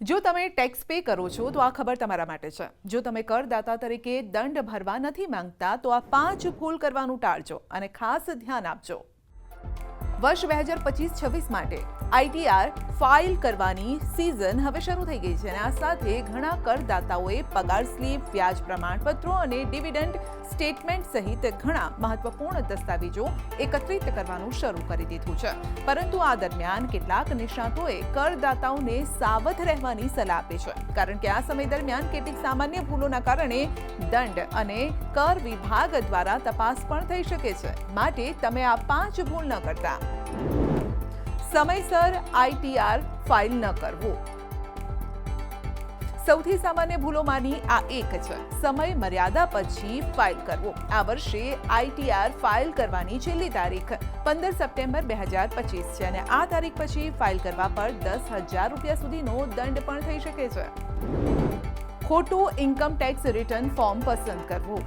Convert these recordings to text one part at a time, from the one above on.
જો તમે tax pay કરો છો તો આ ખબર તમારા માટે છે. જો તમે કરદાતા તરીકે દંડ ભરવા નથી માંગતા તો આ 5 ભૂલ કરવાનું ટાળજો અને ખાસ ધ્યાન આપજો. વર્ષ 2025-26 માટે આઈટીઆર ફાઇલ કરવાની સિઝન હવે શરૂ થઈ ગઈ છે અને આ સાથે ઘણા કરદાતાઓએ પગાર સ્લીપ, વ્યાજ પ્રમાણપત્રો અને ડિવિડન્ડ સ્ટેટમેન્ટ સહિત ઘણા મહત્વપૂર્ણ દસ્તાવેજો એકત્રિત કરવાનું શરૂ કરી દીધું છે. પરંતુ આ દરમિયાન કેટલાક નિષ્ણાતોએ કરદાતાઓને સાવધ રહેવાની સલાહ આપી છે, કારણ કે આ સમય દરમિયાન કેટલીક સામાન્ય ભૂલોના કારણે દંડ અને કર વિભાગ દ્વારા તપાસ પણ થઈ શકે છે. માટે તમે આ 5 ભૂલ ન કરતા. સમયસર આઈટીઆર ફાઇલ ન કરવું. સૌથી સામાન્ય ભૂલોમાંની આ એક છે. સમય મર્યાદા પછી ફાઇલ કરવો. આ વર્ષે આઈટીઆર ફાઇલ કરવાની છેલ્લી તારીખ 15 સપ્ટેમ્બર 2025 છે અને આ તારીખ પછી ફાઇલ કરવા પર ₹10,000 સુધીનો દંડ પણ થઈ શકે છે. ખોટું ઇન્કમ ટેક્સ રિટર્ન ફોર્મ પસંદ કરવું.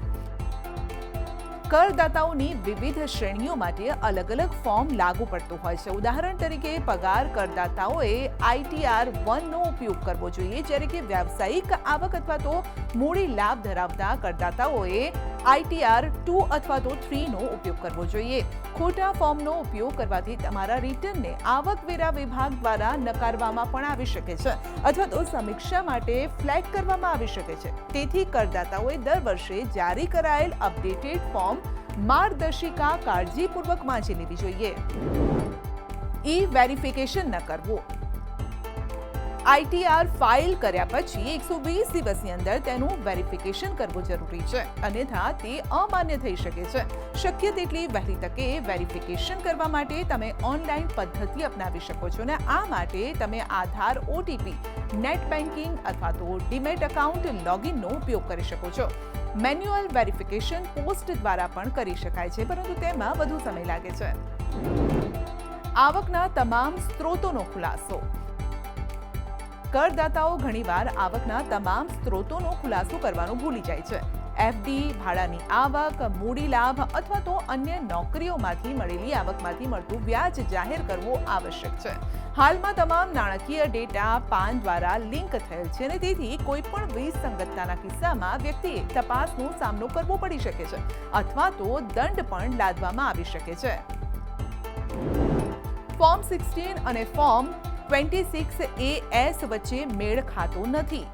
કરદાતાઓની વિવિધ શ્રેણીઓ માટે અલગ અલગ ફોર્મ લાગુ પડતું હોય છે. ઉદાહરણ તરીકે, પગાર કરદાતાઓએ આઈટીઆર 1 નો ઉપયોગ કરવો જોઈએ, જ્યારે કે વ્યાવસાયિક આવક અથવા તો મૂડી લાભ ધરાવતા કરદાતાઓએ આઈટીઆર 2 અથવા તો 3 નો ઉપયોગ કરવો જોઈએ. ખોટા ફોર્મનો ઉપયોગ કરવાથી તમારા રિટર્નને આવકવેરા વિભાગ દ્વારા નકારવામાં પણ આવી શકે છે અથવા તો સમીક્ષા માટે ફ્લેગ કરવામાં આવી શકે છે. તેથી કરદાતાઓએ દર વર્ષે જારી કરાયેલ અપડેટેડ ફોર્મ માર્ગદર્શિકા કાળજીપૂર્વક વાંચી લેવી જોઈએ. ઈ-વેરિફિકેશન ન કરવું. આઈટીઆર ફાઇલ કર્યા પછી 120 દિવસની અંદર તેનું વેરિફિકેશન કરવું જરૂરી છે, અન્યથા તે અમાન્ય થઈ શકે છે. શક્ય તેટલી વહેલી તકે વેરિફિકેશન કરવા માટે તમે ઓનલાઈન પદ્ધતિ અપનાવી શકો છો અને આ માટે તમે આધાર, ઓટીપી, નેટ બેન્કિંગ અથવા તો ડીમેટ એકાઉન્ટ લોગિનનો ઉપયોગ કરી શકો છો. મેન્યુઅલ વેરિફિકેશન પોસ્ટ દ્વારા પણ કરી શકાય છે, પરંતુ તેમાં વધુ સમય લાગે છે. આવકના તમામ સ્ત્રોતોનો ખુલાસો. કરદાતાઓ ઘણીવાર આવકના તમામ સ્ત્રોતોનો ખુલાસો કરવાનું ભૂલી જાય છે. એફડી, ભાડાની આવક, મૂડી લાભ અથવા તો અન્ય નોકરીઓમાંથી મળેલી આવકમાંથી મળતું વ્યાજ જાહેર કરવું આવશ્યક છે. હાલમાં તમામ નાણાકીય ડેટા પાન દ્વારા લિંક થયેલ છે અને તેથી કોઈપણ વિસંગતતાના કિસ્સામાં વ્યક્તિએ તપાસનો સામનો કરવો પડી શકે છે અથવા તો દંડ પણ લાદવામાં આવી શકે છે. ફોર્મ 16 અને ફોર્મ 26AS વચ્ચે મેળ ખાતો નથી.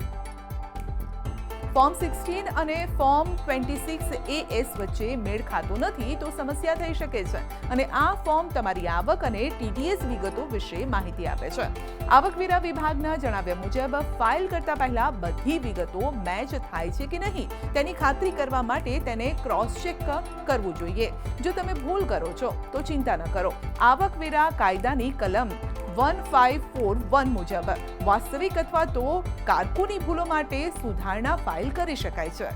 ફોર્મ 16 અને ફોર્મ 26AS વચ્ચે મેળ ખાતો નથી તો સમસ્યા થઈ શકે છે અને આ ફોર્મ તમારી આવક અને ટીડીએસ વિગતો વિશે માહિતી આપે છે. આવકવેરા વિભાગના જણાવ્યા મુજબ ફાઇલ કરતા પહેલા બધી વિગતો મેચ થાય છે કે નહીં તેની ખાતરી કરવા માટે તેને ક્રોસ ચેક કરવું જોઈએ. જો તમે ભૂલ કરો છો તો ચિંતા ન કરો. આવકવેરા કાયદાની કલમ 1541 મુજબ વાસ્તવિક અથવા તો કારકુની ભૂલો માટે સુધારણા ફાઇલ કરી શકાય છે.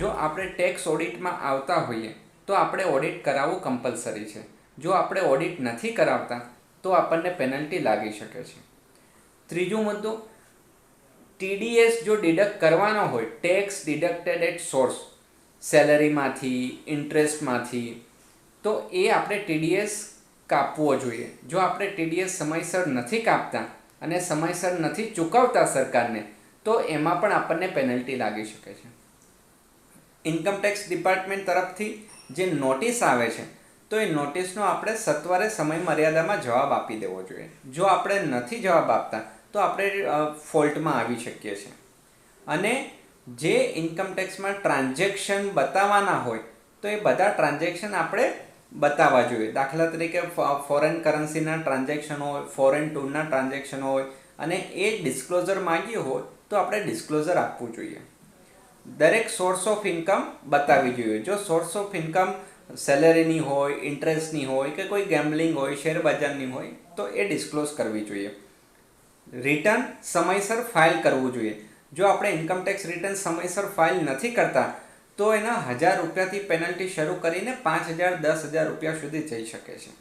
જો આપણે ટેક્સ ઓડિટમાં આવતા હોઈએ તો આપણે ઓડિટ કરાવવું કમ્પલસરી છે. જો આપણે ઓડિટ નથી કરાવતા તો આપણને પેનલ્ટી લાગી શકે છે. ત્રીજો મુદ્દો, ટીડીએસ જો ડિડક્ટ કરવાનો હોય, ટેક્સ ડિડક્ટેડ એટ સોર્સ, સેલરીમાંથી, ઇન્ટરેસ્ટમાંથી, તો એ આપણે ટીડીએસ કાપવો જોઈએ. જો આપણે ટીડીએસ સમયસર નથી કાપતા અને સમયસર નથી ચૂકવતા સરકારને તો એમાં પણ આપણને પેનલ્ટી લાગી શકે છે. ઇન્કમટેક્સ ડિપાર્ટમેન્ટ તરફથી જે નોટિસ આવે છે તો એ નોટિસનો આપણે સત્વરે સમય મર્યાદામાં જવાબ આપી દેવો જોઈએ. જો આપણે નથી જવાબ આપતા તો આપણે ફોલ્ટમાં આવી શકીએ છીએ. અને જે ઇન્કમટેક્સમાં ટ્રાન્ઝેક્શન બતાવવાના હોય તો એ બધા ટ્રાન્ઝેક્શન આપણે બતાવવા જોઈએ. દાખલા તરીકે ફોરેન કરન્સીના ટ્રાન્ઝેક્શન હોય, ફોરેન ટૂરના ટ્રાન્ઝેક્શન હોય અને એ ડિસ્ક્લોઝર માંગ્યું હોય તો આપણે ડિસ્ક્લોઝર આપવું જોઈએ. દરેક સોર્સ ઓફ ઇન્કમ બતાવવી જોઈએ. જો સોર્સ ઓફ ઇન્કમ સેલેરીની હોય, ઇન્ટરેસ્ટની હોય કે કોઈ ગેમ્બલિંગ હોય, શેર બજારની હોય તો એ ડિસ્ક્લોઝ કરવી જોઈએ. રિટર્ન સમયસર ફાઇલ કરવું જોઈએ. જો આપણે ઇન્કમટેક્સ રિટર્ન સમયસર ફાઇલ નથી કરતા તો એના ₹1,000થી પેનલ્ટી શરૂ કરીને ₹5,000, ₹10,000 સુધી જઈ શકે છે.